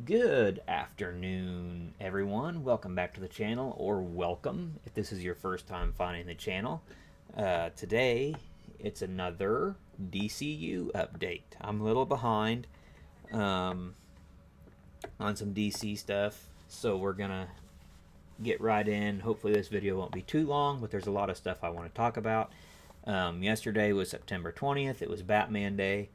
Good afternoon, everyone. Welcome back to the channel, or welcome if this is your first time finding the channel. Today, it's another DCU update. I'm a little behind on some DC stuff, so we're gonna get right in. Hopefully, this video won't be too long, but there's a lot of stuff I want to talk about. Yesterday was September 20th. It was Batman Day.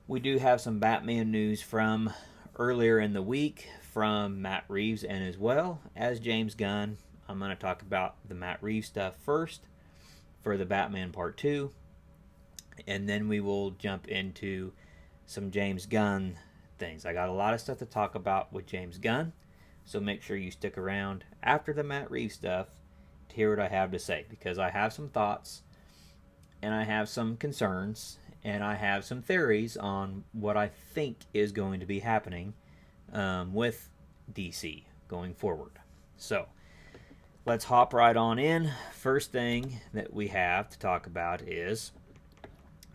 We do have some Batman news from earlier in the week from Matt Reeves and as well as James Gunn. I'm going to talk about the Matt Reeves stuff first for the Batman Part 2, and then we will jump into some James Gunn things. I got a lot of stuff to talk about with James Gunn, so make sure you stick around after the Matt Reeves stuff to hear what I have to say, because I have some thoughts and I have some concerns and I have some theories on what I think is going to be happening with DC going forward. So let's hop right on in. First thing that we have to talk about is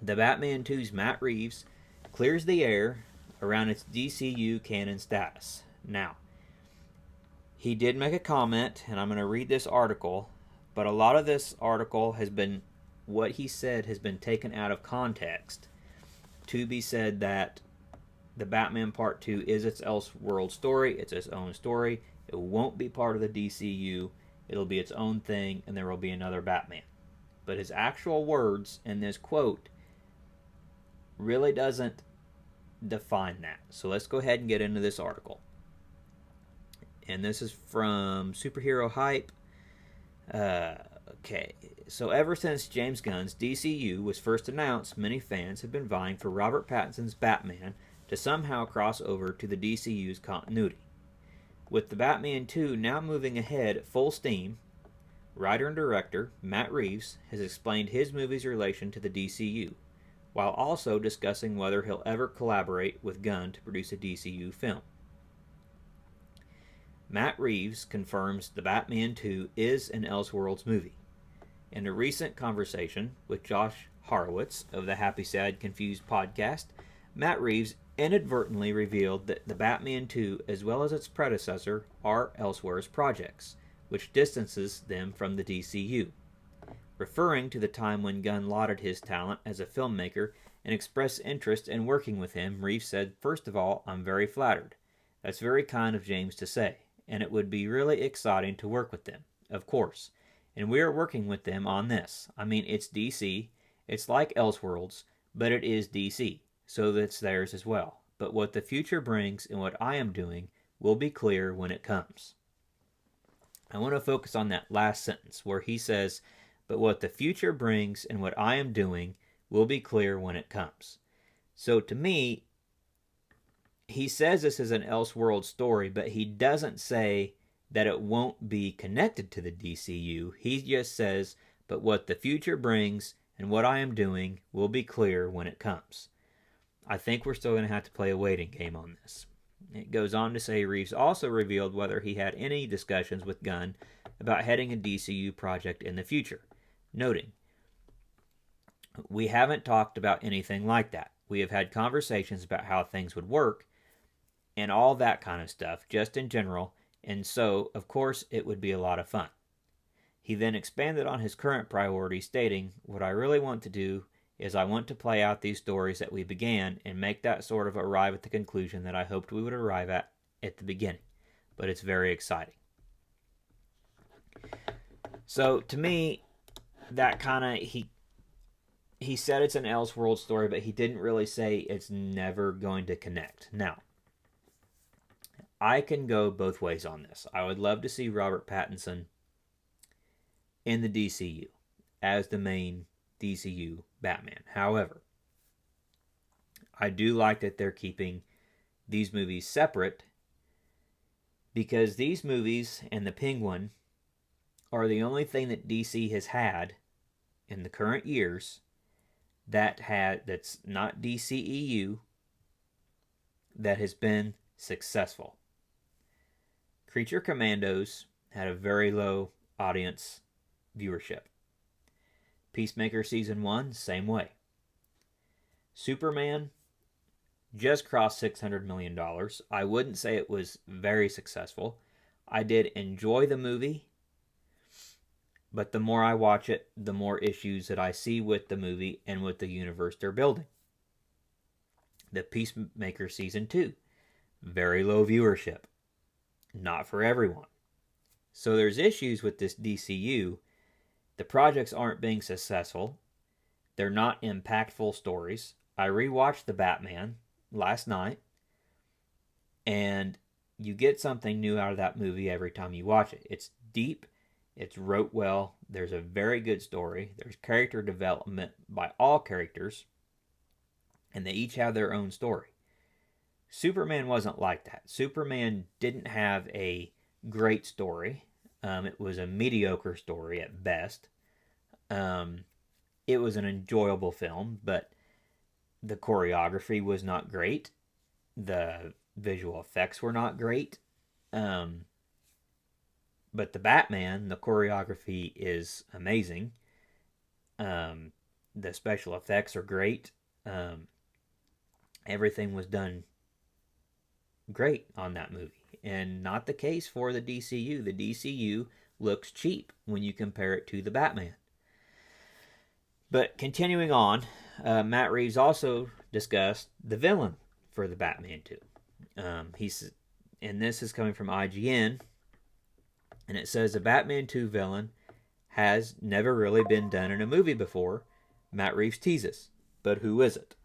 the Batman 2's Matt Reeves clears the air around its DCU canon status. Now, he did make a comment, and I'm going to read this article, but a lot of this article has been, what he said has been taken out of context to be said that the Batman Part 2 is its Elseworlds story. It's its own story. It won't be part of the DCU. It'll be its own thing, and there will be another Batman. But his actual words in this quote really doesn't define that. So let's go ahead and get into this article. And this is from Superhero Hype. Okay, so ever since James Gunn's DCU was first announced, many fans have been vying for Robert Pattinson's Batman to somehow cross over to the DCU's continuity. With the Batman 2 now moving ahead at full steam, writer and director Matt Reeves has explained his movie's relation to the DCU, while also discussing whether he'll ever collaborate with Gunn to produce a DCU film. Matt Reeves confirms the Batman 2 is an Elseworlds movie. In a recent conversation with Josh Horowitz of the Happy Sad Confused podcast, Matt Reeves inadvertently revealed that the Batman 2, as well as its predecessor, are Elseworlds projects, which distances them from the DCU. Referring to the time when Gunn lauded his talent as a filmmaker and expressed interest in working with him, Reeves said, "First of all, I'm very flattered. That's very kind of James to say, and it would be really exciting to work with them, of course. And we are working with them on this. I mean, it's DC, it's like Elseworlds, but it is DC, so that's theirs as well. But what the future brings and what I am doing will be clear when it comes." I want to focus on that last sentence where he says, "But what the future brings and what I am doing will be clear when it comes." So to me, he says this is an Elseworlds story, but he doesn't say that it won't be connected to the DCU. He just says, "But what the future brings and what I am doing will be clear when it comes." I think we're still going to have to play a waiting game on this. It goes on to say Reeves also revealed whether he had any discussions with Gunn about heading a DCU project in the future, noting, "We haven't talked about anything like that. We have had conversations about how things would work and all that kind of stuff, just in general, and so, of course, it would be a lot of fun." He then expanded on his current priorities, stating, "What I really want to do is I want to play out these stories that we began and make that sort of arrive at the conclusion that I hoped we would arrive at the beginning. But it's very exciting." So to me, that kind of, he said it's an Elseworld story, but he didn't really say it's never going to connect. Now, I can go both ways on this. I would love to see Robert Pattinson in the DCU as the main DCU Batman. However, I do like that they're keeping these movies separate, because these movies and the Penguin are the only thing that DC has had in the current years that's not DCEU that has been successful. Creature Commandos had a very low audience viewership. Peacemaker Season 1, same way. Superman just crossed $600 million. I wouldn't say it was very successful. I did enjoy the movie, but the more I watch it, the more issues that I see with the movie and with the universe they're building. The Peacemaker Season 2, very low viewership. Not for everyone. So there's issues with this DCU. The projects aren't being successful. They're not impactful stories. I rewatched The Batman last night, and you get something new out of that movie every time you watch it. It's deep. It's wrote well. There's a very good story. There's character development by all characters, and they each have their own story. Superman wasn't like that. Superman didn't have a great story. It was a mediocre story at best. It was an enjoyable film, but the choreography was not great. The visual effects were not great. But the Batman, the choreography is amazing. The special effects are great. Everything was done great on that movie. And not the case for the DCU. The DCU looks cheap when you compare it to the Batman. But continuing on, Matt Reeves also discussed the villain for the Batman 2. And this is coming from IGN, and it says the Batman 2 villain has never really been done in a movie before. Matt Reeves teases, but who is it?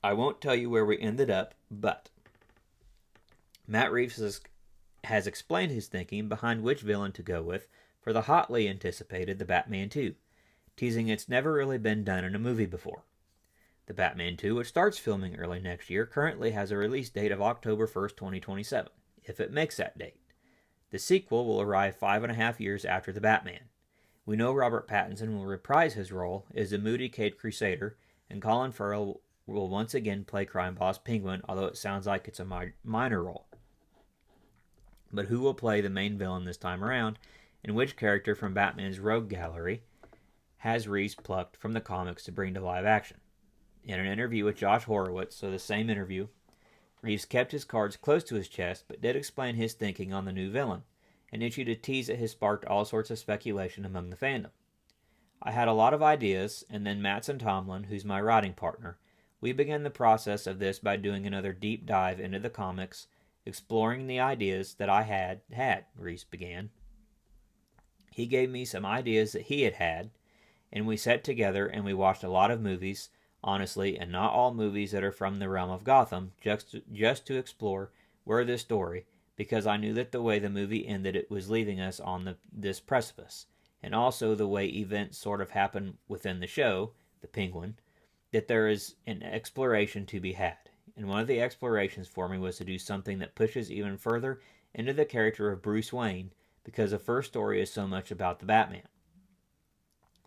I won't tell you where we ended up, but Matt Reeves has explained his thinking behind which villain to go with for the hotly anticipated The Batman 2, teasing it's never really been done in a movie before. The Batman 2, which starts filming early next year, currently has a release date of October 1st, 2027, if it makes that date. The sequel will arrive 5.5 years after The Batman. We know Robert Pattinson will reprise his role as the moody Caped Crusader, and Colin Farrell will once again play crime boss Penguin, although it sounds like it's a minor role. But who will play the main villain this time around, and which character from Batman's rogue gallery has Reeves plucked from the comics to bring to live action? In an interview with Josh Horowitz, so the same interview, Reeves kept his cards close to his chest, but did explain his thinking on the new villain, and issued a tease that has sparked all sorts of speculation among the fandom. I had a lot of ideas, and then Mattson Tomlin, who's my writing partner, we began the process of this by doing another deep dive into the comics, exploring the ideas that I had, Reeves began. He gave me some ideas that he had, and we sat together and we watched a lot of movies, honestly, and not all movies that are from the realm of Gotham, just to explore where this story, because I knew that the way the movie ended, it was leaving us on this precipice, and also the way events sort of happen within the show, the Penguin, that there is an exploration to be had. And one of the explorations for me was to do something that pushes even further into the character of Bruce Wayne, because the first story is so much about the Batman.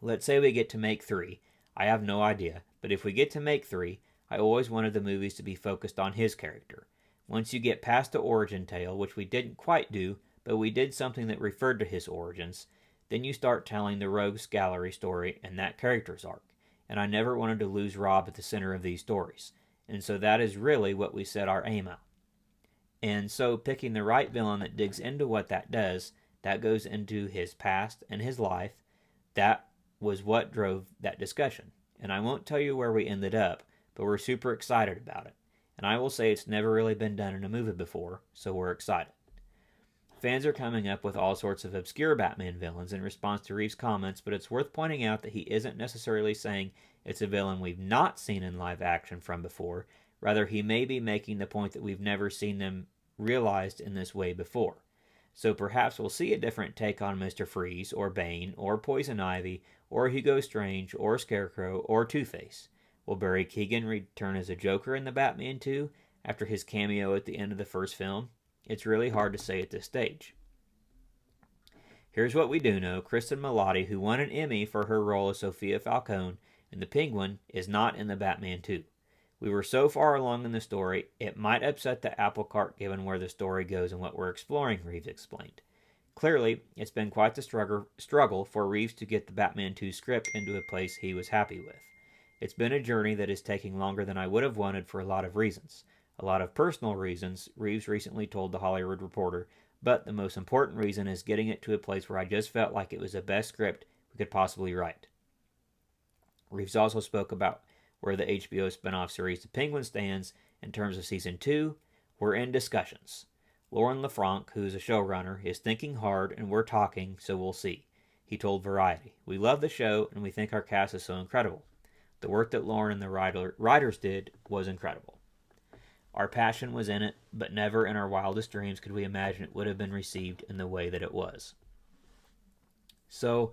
Let's say we get to make 3. I have no idea, but if we get to make 3, I always wanted the movies to be focused on his character. Once you get past the origin tale, which we didn't quite do, but we did something that referred to his origins, then you start telling the Rogues Gallery story and that character's arc. And I never wanted to lose Rob at the center of these stories. And so that is really what we set our aim at. And so picking the right villain that digs into what that does, that goes into his past and his life, that was what drove that discussion. And I won't tell you where we ended up, but we're super excited about it. And I will say it's never really been done in a movie before, so we're excited. Fans are coming up with all sorts of obscure Batman villains in response to Reeves' comments, but it's worth pointing out that he isn't necessarily saying it's a villain we've not seen in live action from before. Rather, he may be making the point that we've never seen them realized in this way before. So perhaps we'll see a different take on Mr. Freeze, or Bane, or Poison Ivy, or Hugo Strange, or Scarecrow, or Two-Face. Will Barry Keoghan return as a Joker in the Batman 2 after his cameo at the end of the first film? It's really hard to say at this stage. Here's what we do know. Kristen Milotti, who won an Emmy for her role as Sophia Falcone in The Penguin, is not in the Batman 2. We were so far along in the story, it might upset the apple cart given where the story goes and what we're exploring, Reeves explained. Clearly, it's been quite the struggle for Reeves to get the Batman 2 script into a place he was happy with. It's been a journey that is taking longer than I would have wanted for a lot of reasons. A lot of personal reasons, Reeves recently told The Hollywood Reporter, but the most important reason is getting it to a place where I just felt like it was the best script we could possibly write. Reeves also spoke about where the HBO spinoff series The Penguin stands in terms of season 2. We're in discussions. Lauren LaFranc, who's a showrunner, is thinking hard and we're talking, so we'll see. He told Variety, "We love the show and we think our cast is so incredible. The work that Lauren and the writers did was incredible. Our passion was in it, but never in our wildest dreams could we imagine it would have been received in the way that it was." So,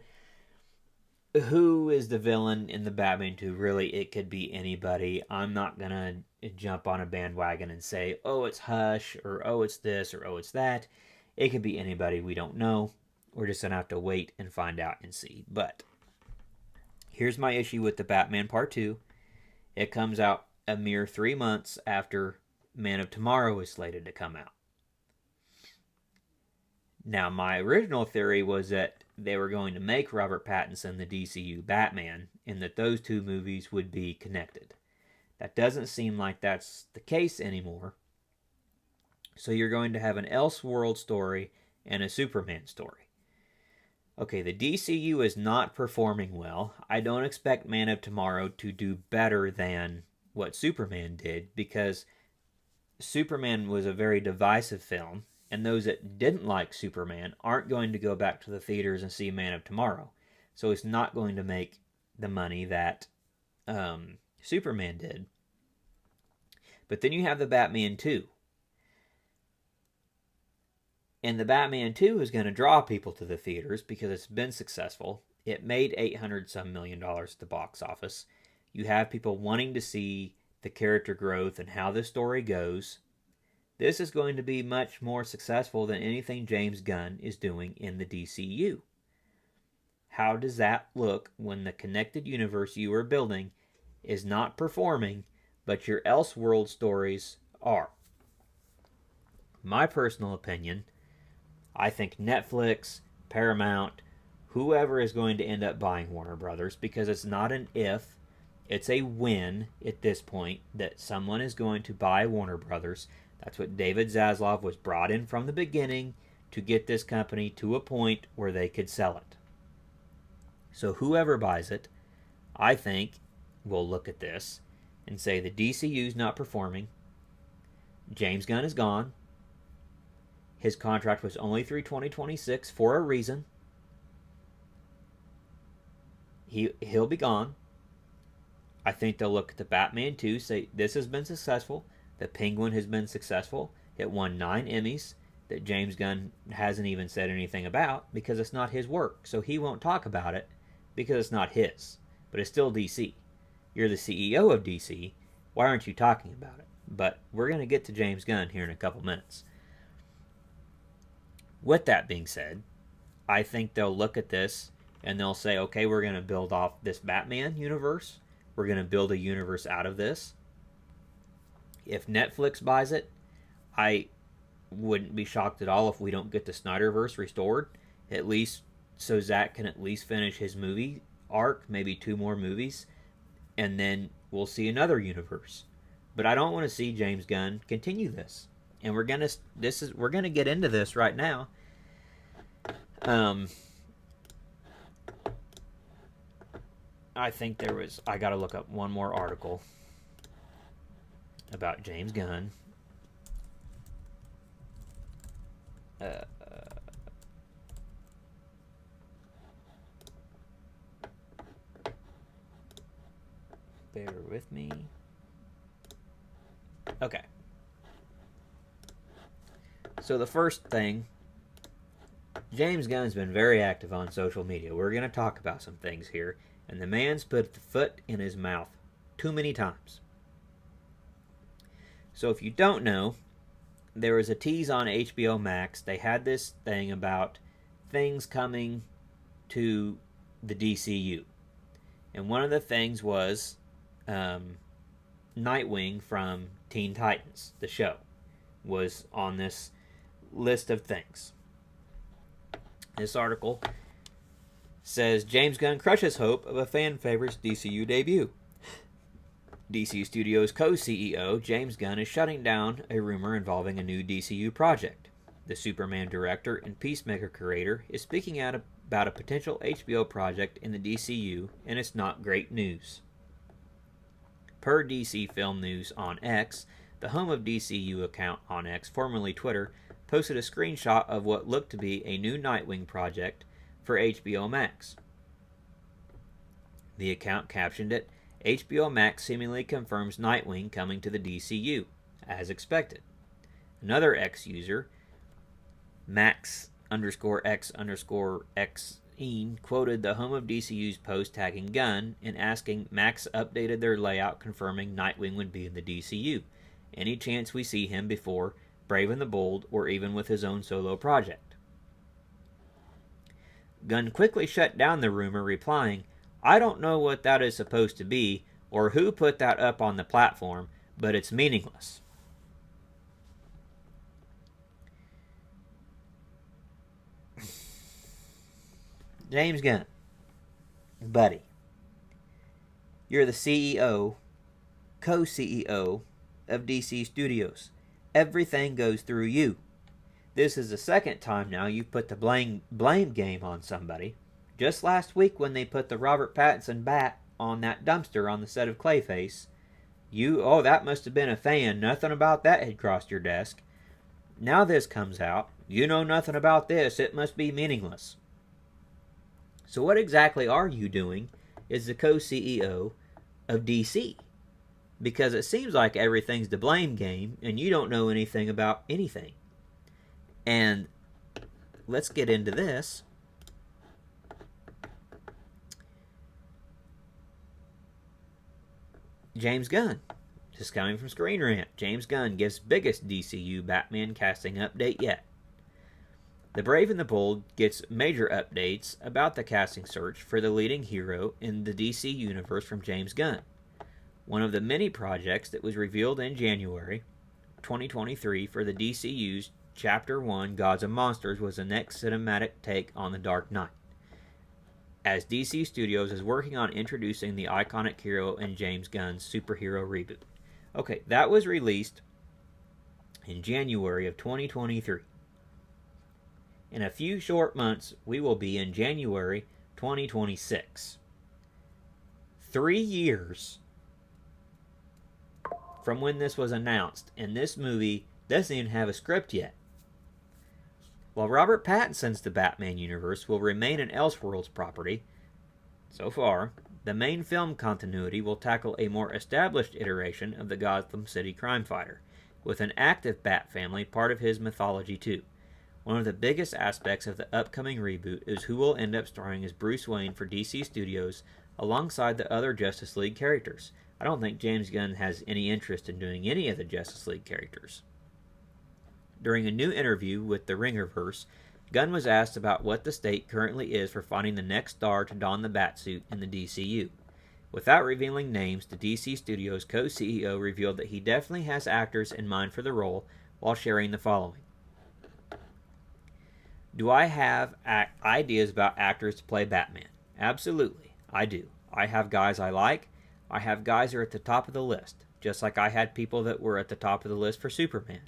who is the villain in the Batman 2? Really, it could be anybody. I'm not going to jump on a bandwagon and say, oh, it's Hush, or oh, it's this, or oh, it's that. It could be anybody. We don't know. We're just going to have to wait and find out and see. But here's my issue with the Batman Part 2. It comes out a mere 3 months after Man of Tomorrow is slated to come out. Now, my original theory was that they were going to make Robert Pattinson the DCU Batman, and that those two movies would be connected. That doesn't seem like that's the case anymore. So you're going to have an Elseworlds story and a Superman story. Okay, the DCU is not performing well. I don't expect Man of Tomorrow to do better than what Superman did, because Superman was a very divisive film, and those that didn't like Superman aren't going to go back to the theaters and see Man of Tomorrow. So it's not going to make the money that Superman did. But then you have the Batman 2. And the Batman 2 is going to draw people to the theaters because it's been successful. It made $800-some million at the box office. You have people wanting to see the character growth and how the story goes. This is going to be much more successful than anything James Gunn is doing in the DCU. How does that look when the connected universe you are building is not performing, but your Elseworld stories are? My personal opinion, I think Netflix, Paramount, whoever is going to end up buying Warner Brothers, because it's not an if, it's a when at this point that someone is going to buy Warner Brothers. That's what David Zaslav was brought in from the beginning, to get this company to a point where they could sell it. So whoever buys it, I think, will look at this and say the DCU's not performing. James Gunn is gone. His contract was only through 2026 for a reason. He'll be gone. I think they'll look at the Batman 2, say this has been successful. The Penguin has been successful. It won 9 Emmys that James Gunn hasn't even said anything about because it's not his work. So he won't talk about it because it's not his. But it's still DC. You're the CEO of DC. Why aren't you talking about it? But we're going to get to James Gunn here in a couple minutes. With that being said, I think they'll look at this and they'll say, okay, we're going to build off this Batman universe. We're going to build a universe out of this. If Netflix buys it, I wouldn't be shocked at all if we don't get the Snyderverse restored. At least so Zack can at least finish his movie arc, maybe 2 more movies, and then we'll see another universe. But I don't want to see James Gunn continue this. And we're gonna get into this right now. I think I gotta look up one more article about James Gunn. Bear with me. Okay. So the first thing, James Gunn's been very active on social media. We're going to talk about some things here. And the man's put the foot in his mouth too many times. So if you don't know, there was a tease on HBO Max. They had this thing about things coming to the DCU. And one of the things was Nightwing from Teen Titans, the show, was on this list of things. This article says James Gunn crushes hope of a fan favorite's DCU debut. DC Studios co-CEO James Gunn is shutting down a rumor involving a new DCU project. The Superman director and Peacemaker creator is speaking out about a potential HBO project in the DCU, and it's not great news. Per DC Film News on X, the home of DCU account on X, formerly Twitter, posted a screenshot of what looked to be a new Nightwing project for HBO Max. The account captioned it, HBO Max seemingly confirms Nightwing coming to the DCU, as expected. Another X user, Max_X_Xeen, quoted the home of DCU's post tagging Gunn and asking Max updated their layout confirming Nightwing would be in the DCU. Any chance we see him before Brave and the Bold or even with his own solo project? Gunn quickly shut down the rumor, replying, I don't know what that is supposed to be or who put that up on the platform, but it's meaningless. James Gunn, buddy, you're the CEO, co-CEO of DC Studios. Everything goes through you. This is the second time now you've put the blame game on somebody. Just last week when they put the Robert Pattinson bat on that dumpster on the set of Clayface, that must have been a fan. Nothing about that had crossed your desk. Now this comes out. You know nothing about this. It must be meaningless. So what exactly are you doing as the co-CEO of DC? Because it seems like everything's the blame game and you don't know anything about anything. And let's get into this. James Gunn. This is coming from Screen Rant. James Gunn gives biggest DCU Batman casting update yet. The Brave and the Bold gets major updates about the casting search for the leading hero in the DC universe from James Gunn. One of the many projects that was revealed in January 2023 for the DCU's Chapter 1 Gods and Monsters was the next cinematic take on The Dark Knight, as DC Studios is working on introducing the iconic hero in James Gunn's superhero reboot. Okay, that was released in January of 2023. In a few short months, we will be in January 2026. 3 years from when this was announced, and this movie doesn't even have a script yet. While Robert Pattinson's The Batman universe will remain an Elseworlds property, so far, the main film continuity will tackle a more established iteration of the Gotham City crime fighter, with an active Bat family part of his mythology too. One of the biggest aspects of the upcoming reboot is who will end up starring as Bruce Wayne for DC Studios alongside the other Justice League characters. I don't think James Gunn has any interest in doing any of the Justice League characters. During a new interview with the Ringerverse, Gunn was asked about what the state currently is for finding the next star to don the Batsuit in the DCU. Without revealing names, the DC Studios co-CEO revealed that he definitely has actors in mind for the role while sharing the following. Do I have ideas about actors to play Batman? Absolutely, I do. I have guys I like. I have guys that are at the top of the list, just like I had people that were at the top of the list for Superman.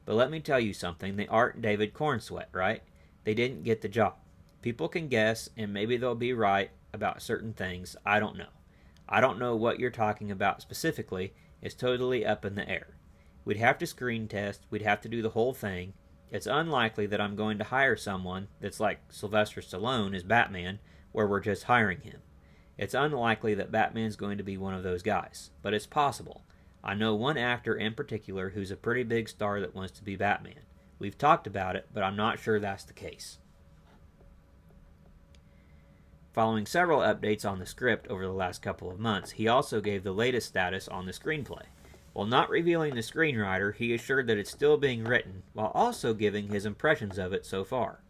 But let me tell you something, they aren't David Cornsweet, right? They didn't get the job. People can guess, and maybe they'll be right about certain things. I don't know. I don't know what you're talking about specifically. It's totally up in the air. We'd have to screen test. We'd have to do the whole thing. It's unlikely that I'm going to hire someone that's like Sylvester Stallone as Batman, where we're just hiring him. It's unlikely that Batman's going to be one of those guys, but it's possible. I know one actor in particular who's a pretty big star that wants to be Batman. We've talked about it, but I'm not sure that's the case. Following several updates on the script over the last couple of months, he also gave the latest status on the screenplay. While not revealing the screenwriter, he assured that it's still being written, while also giving his impressions of it so far.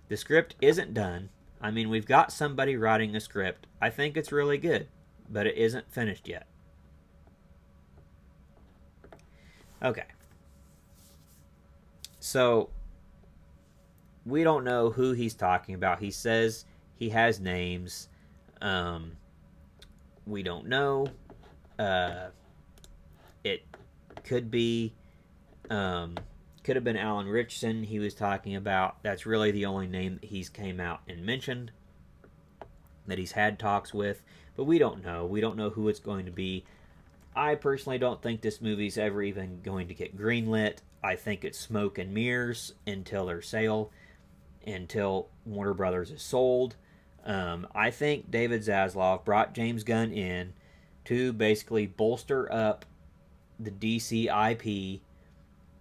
The script isn't done. I mean, we've got somebody writing a script. I think it's really good, but it isn't finished yet. Okay. So, we don't know who he's talking about. He says he has names. We don't know. It could be, could have been Alan Richardson he was talking about. That's really the only name that he's came out and mentioned that he's had talks with, but we don't know. We don't know who it's going to be. I personally don't think this movie's ever even going to get greenlit. I think it's smoke and mirrors until their sale, until Warner Brothers is sold. I think David Zaslav brought James Gunn in to basically bolster up the DC IP,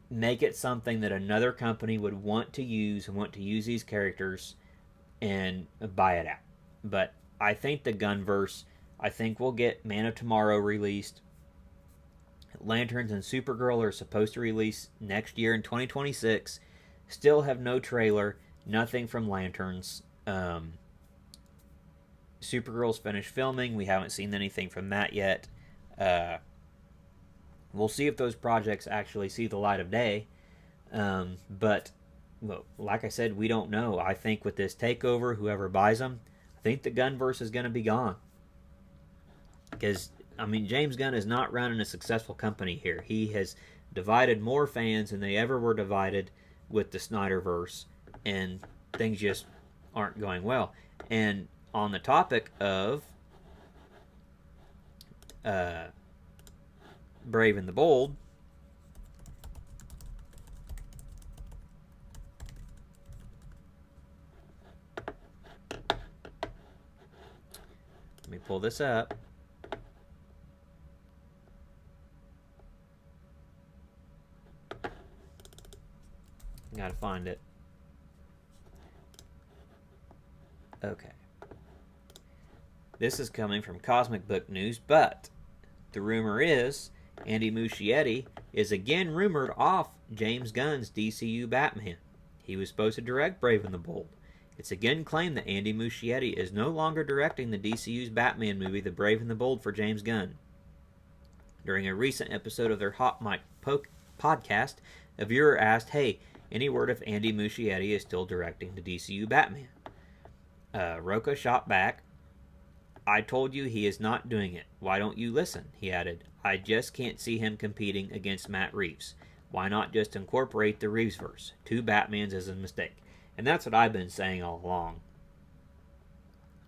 make it something that another company would want to use and want to use these characters and buy it out. But I think the Gunverse, I think we'll get Man of Tomorrow released. Lanterns and Supergirl are supposed to release next year in 2026. Still have no trailer, nothing from Lanterns. Supergirl's finished filming. We haven't seen anything from that yet. We'll see if those projects actually see the light of day. But, well, like I said, we don't know. I think with this takeover, whoever buys them, I think the Gunverse is going to be gone. Because, I mean, James Gunn is not running a successful company here. He has divided more fans than they ever were divided with the Snyderverse. And things just aren't going well. And on the topic of Brave and the Bold, let me pull this up. Gotta find it. Okay. This is coming from Cosmic Book News, but the rumor is Andy Muschietti is again rumored off James Gunn's DCU Batman. He was supposed to direct Brave and the Bold. It's again claimed that Andy Muschietti is no longer directing the DCU's Batman movie, The Brave and the Bold, for James Gunn. During a recent episode of their Hot Mic podcast, a viewer asked, "Hey, any word if Andy Muschietti is still directing the DCU Batman?" Roca shot back, "I told you he is not doing it. Why don't you listen?" He added, "I just can't see him competing against Matt Reeves. Why not just incorporate the Reevesverse? Two Batmans is a mistake." And that's what I've been saying all along.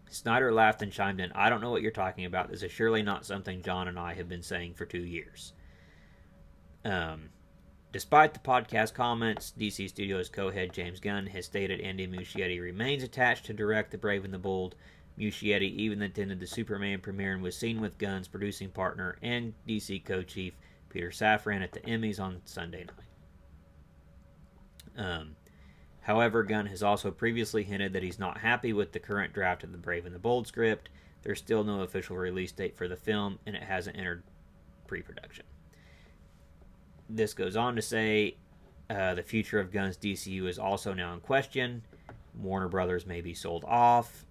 Snyder laughed and chimed in, "I don't know what you're talking about. This is surely not something John and I have been saying for 2 years." Despite the podcast comments, DC Studios co-head James Gunn has stated Andy Muschietti remains attached to direct The Brave and the Bold. Muschietti even attended the Superman premiere and was seen with Gunn's producing partner and DC co-chief Peter Safran at the Emmys on Sunday night. However, Gunn has also previously hinted that he's not happy with the current draft of the Brave and the Bold script. There's still no official release date for the film, and it hasn't entered pre-production. This goes on to say the future of Gunn's DCU is also now in question. Warner Brothers may be sold off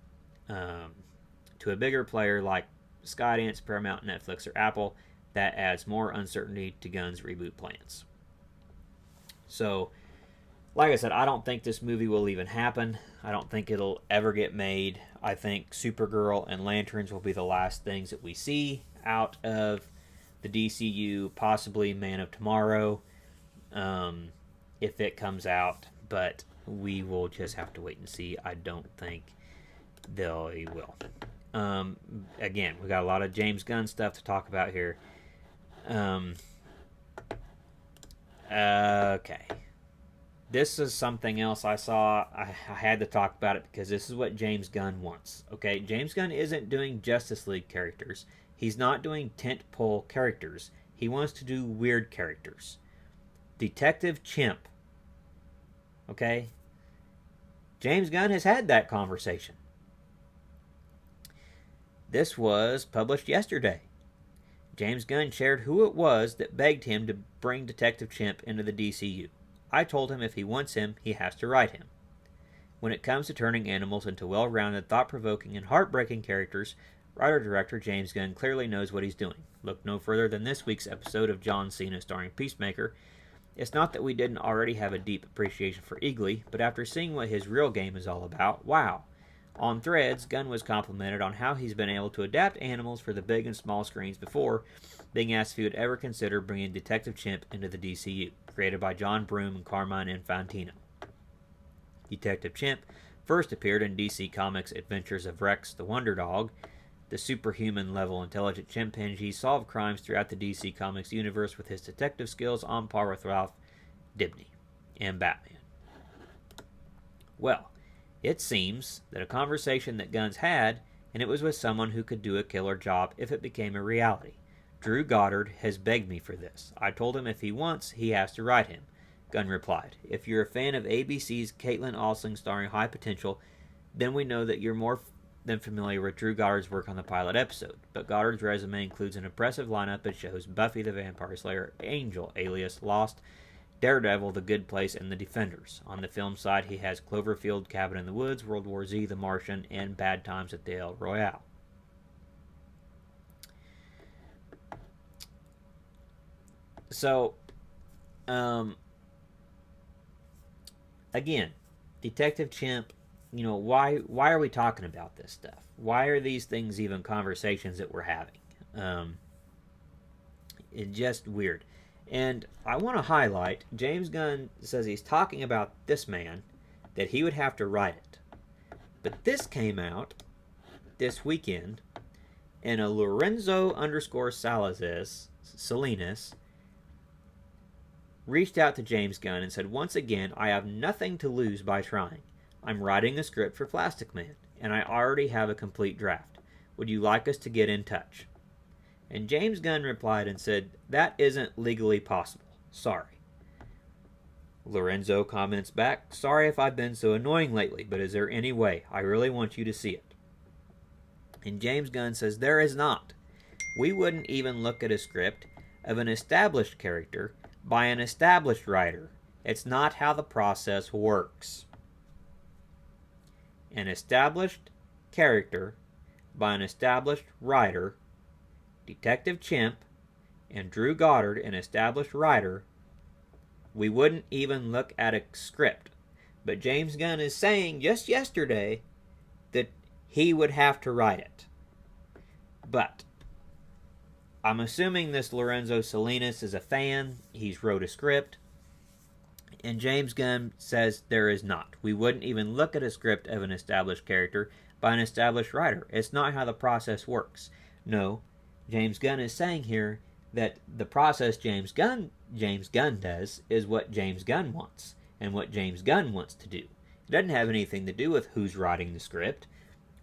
to a bigger player like Skydance, Paramount, Netflix, or Apple. That adds more uncertainty to Gunn's reboot plans. So, like I said, I don't think this movie will even happen. I don't think it'll ever get made. I think Supergirl and Lanterns will be the last things that we see out of the DCU, possibly Man of Tomorrow, if it comes out. But we will just have to wait and see. I don't think they will. Again, we got a lot of James Gunn stuff to talk about here. Okay. This is something else I saw. I had to talk about it because this is what James Gunn wants. Okay, James Gunn isn't doing Justice League characters. He's not doing tentpole characters. He wants to do weird characters. Detective Chimp. Okay? James Gunn has had that conversation. This was published yesterday. James Gunn shared who it was that begged him to bring Detective Chimp into the DCU. "I told him if he wants him, he has to write him. When it comes to turning animals into well-rounded, thought-provoking, and heartbreaking characters, writer-director James Gunn clearly knows what he's doing. Look no further than this week's episode of John Cena starring Peacemaker. It's not that we didn't already have a deep appreciation for Eagly, but after seeing what his real game is all about, wow. On Threads, Gunn was complimented on how he's been able to adapt animals for the big and small screens before being asked if he would ever consider bringing Detective Chimp into the DCU, created by John Broome and Carmine Infantino. Detective Chimp first appeared in DC Comics' Adventures of Rex the Wonder Dog. The superhuman-level intelligent chimpanzee solved crimes throughout the DC Comics universe with his detective skills on par with Ralph Dibny and Batman. Well, it seems that a conversation that Gunn's had, and it was with someone who could do a killer job if it became a reality. Drew Goddard has begged me for this. I told him if he wants, he has to write him. Gunn replied, if you're a fan of ABC's Caitlin Alsing starring High Potential, then we know that you're more than familiar with Drew Goddard's work on the pilot episode. But Goddard's resume includes an impressive lineup that shows Buffy the Vampire Slayer, Angel, Alias, Lost, Daredevil, The Good Place, and The Defenders. On the film side, he has Cloverfield, Cabin in the Woods, World War Z, The Martian, and Bad Times at the El Royale. So, again, Detective Chimp, you know, why are we talking about this stuff? Why are these things even conversations that we're having? It's just weird. And I want to highlight, James Gunn says he's talking about this man, that he would have to write it. But this came out this weekend, and a Lorenzo_Salinas reached out to James Gunn and said, once again, I have nothing to lose by trying. I'm writing a script for Plastic Man, and I already have a complete draft. Would you like us to get in touch? And James Gunn replied and said, that isn't legally possible. Sorry. Lorenzo comments back, sorry if I've been so annoying lately, but is there any way? I really want you to see it. And James Gunn says, there is not. We wouldn't even look at a script of an established character by an established writer. It's not how the process works. An established character by an established writer, Detective Chimp, and Drew Goddard, an established writer, we wouldn't even look at a script. But James Gunn is saying just yesterday that he would have to write it. But I'm assuming this Lorenzo Salinas is a fan. He's wrote a script. And James Gunn says there is not. We wouldn't even look at a script of an established character by an established writer. It's not how the process works. No, James Gunn is saying here that the process James Gunn does is what James Gunn wants and what James Gunn wants to do. It doesn't have anything to do with who's writing the script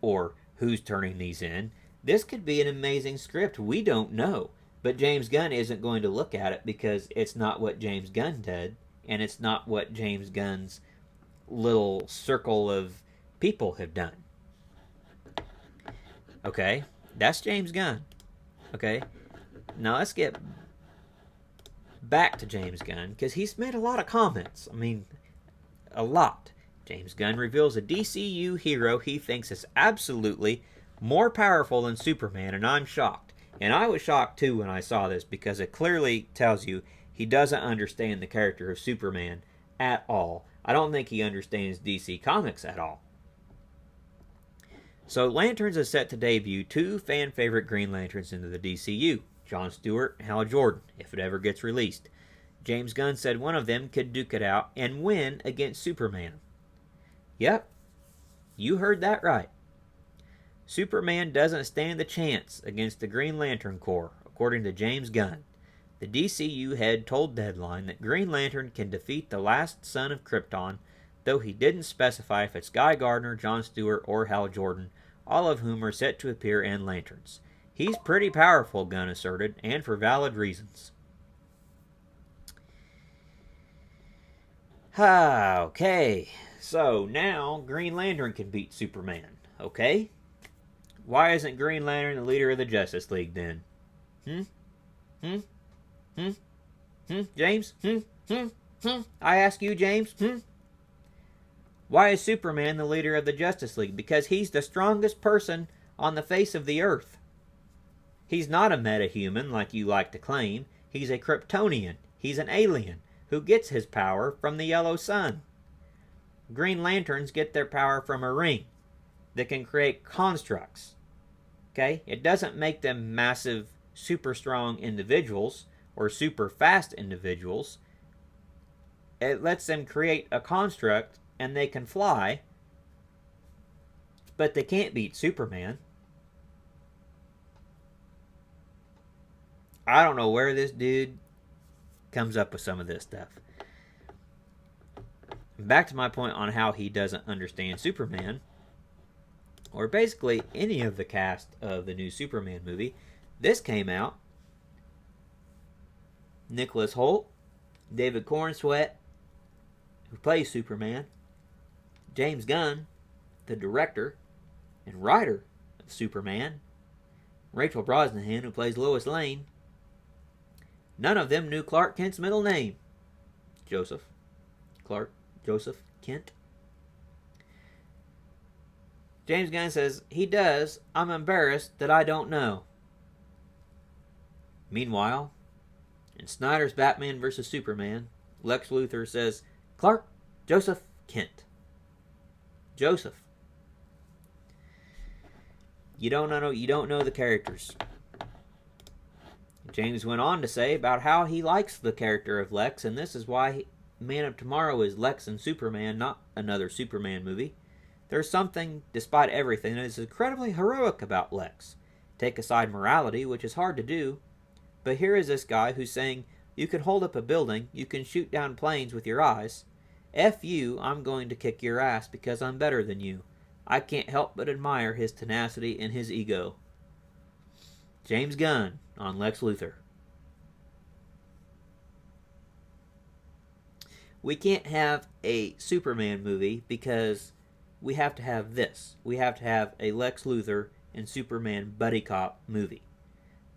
or who's turning these in. This could be an amazing script. We don't know. But James Gunn isn't going to look at it because it's not what James Gunn did, and it's not what James Gunn's little circle of people have done. Okay? That's James Gunn. Okay? Now let's get back to James Gunn, because he's made a lot of comments. I mean, a lot. James Gunn reveals a DCU hero he thinks is absolutely more powerful than Superman, and I'm shocked. And I was shocked too when I saw this, because it clearly tells you he doesn't understand the character of Superman at all. I don't think he understands DC Comics at all. So Lanterns is set to debut 2 fan-favorite Green Lanterns into the DCU, John Stewart and Hal Jordan, if it ever gets released. James Gunn said one of them could duke it out and win against Superman. Yep, you heard that right. Superman doesn't stand a chance against the Green Lantern Corps, according to James Gunn. The DCU head told Deadline that Green Lantern can defeat the last son of Krypton, though he didn't specify if it's Guy Gardner, John Stewart, or Hal Jordan, all of whom are set to appear in Lanterns. He's pretty powerful, Gunn asserted, and for valid reasons. Okay, so now Green Lantern can beat Superman, okay? Why isn't Green Lantern the leader of the Justice League then? James? I ask you, James? Why is Superman the leader of the Justice League? Because he's the strongest person on the face of the earth. He's not a metahuman like you like to claim. He's a Kryptonian. He's an alien who gets his power from the yellow sun. Green Lanterns get their power from a ring that can create constructs. Okay? It doesn't make them massive, super strong individuals or super fast individuals. It lets them create a construct and they can fly, but they can't beat Superman. I don't know where this dude comes up with some of this stuff. Back to my point on how he doesn't understand Superman, or basically any of the cast of the new Superman movie. This came out. Nicholas Hoult, David Cornsweet, who plays Superman, James Gunn, the director and writer of Superman, Rachel Brosnahan, who plays Lois Lane. None of them knew Clark Kent's middle name. Clark Joseph Kent. James Gunn says, he does. I'm embarrassed that I don't know. Meanwhile, in Snyder's Batman vs. Superman, Lex Luthor says, Clark Joseph Kent. Joseph. You don't know the characters. James went on to say about how he likes the character of Lex, and this is why Man of Tomorrow is Lex and Superman, not another Superman movie. There's something, despite everything, that is incredibly heroic about Lex. Take aside morality, which is hard to do, but here is this guy who's saying, you can hold up a building, you can shoot down planes with your eyes. F you, I'm going to kick your ass because I'm better than you. I can't help but admire his tenacity and his ego. James Gunn on Lex Luthor. We can't have a Superman movie because we have to have this. We have to have a Lex Luthor and Superman buddy cop movie.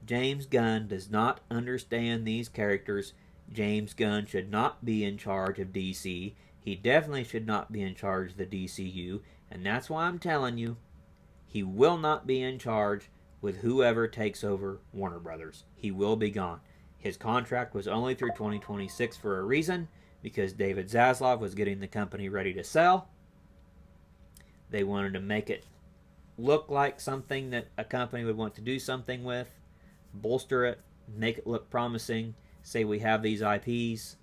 James Gunn does not understand these characters. James Gunn should not be in charge of DC. He definitely should not be in charge of the DCU. And that's why I'm telling you, he will not be in charge with whoever takes over Warner Brothers. He will be gone. His contract was only through 2026 for a reason, because David Zaslav was getting the company ready to sell. They wanted to make it look like something that a company would want to do something with, bolster it, make it look promising, say we have these IPs,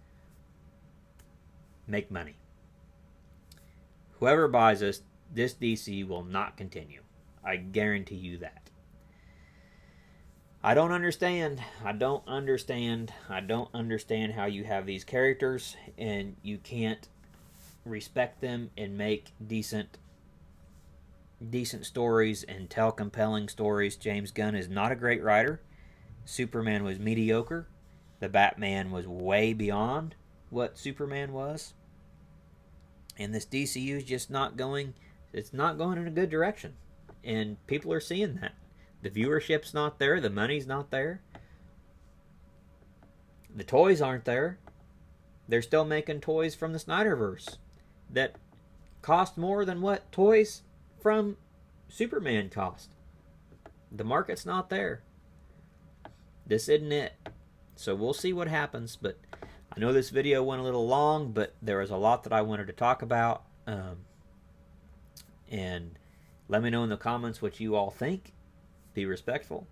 make money. Whoever buys this DC will not continue. I guarantee you that. I don't understand how you have these characters and you can't respect them and make decent stories and tell compelling stories. James Gunn is not a great writer. Superman was mediocre. The Batman was way beyond what Superman was. And this DCU is just not going, it's not going in a good direction. And people are seeing that. The viewership's not there. The money's not there. The toys aren't there. They're still making toys from the Snyderverse that cost more than what toys from Superman cost. The market's not there. This isn't it. So we'll see what happens. But I know this video went a little long, but there was a lot that I wanted to talk about. And let me know in the comments what you all think. Be respectful.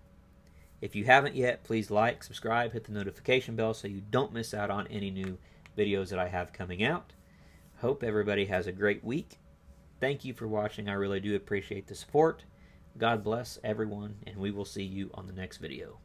If you haven't yet, please like, subscribe, hit the notification bell so you don't miss out on any new videos that I have coming out. Hope everybody has a great week. Thank you for watching. I really do appreciate the support. God bless everyone, and we will see you on the next video.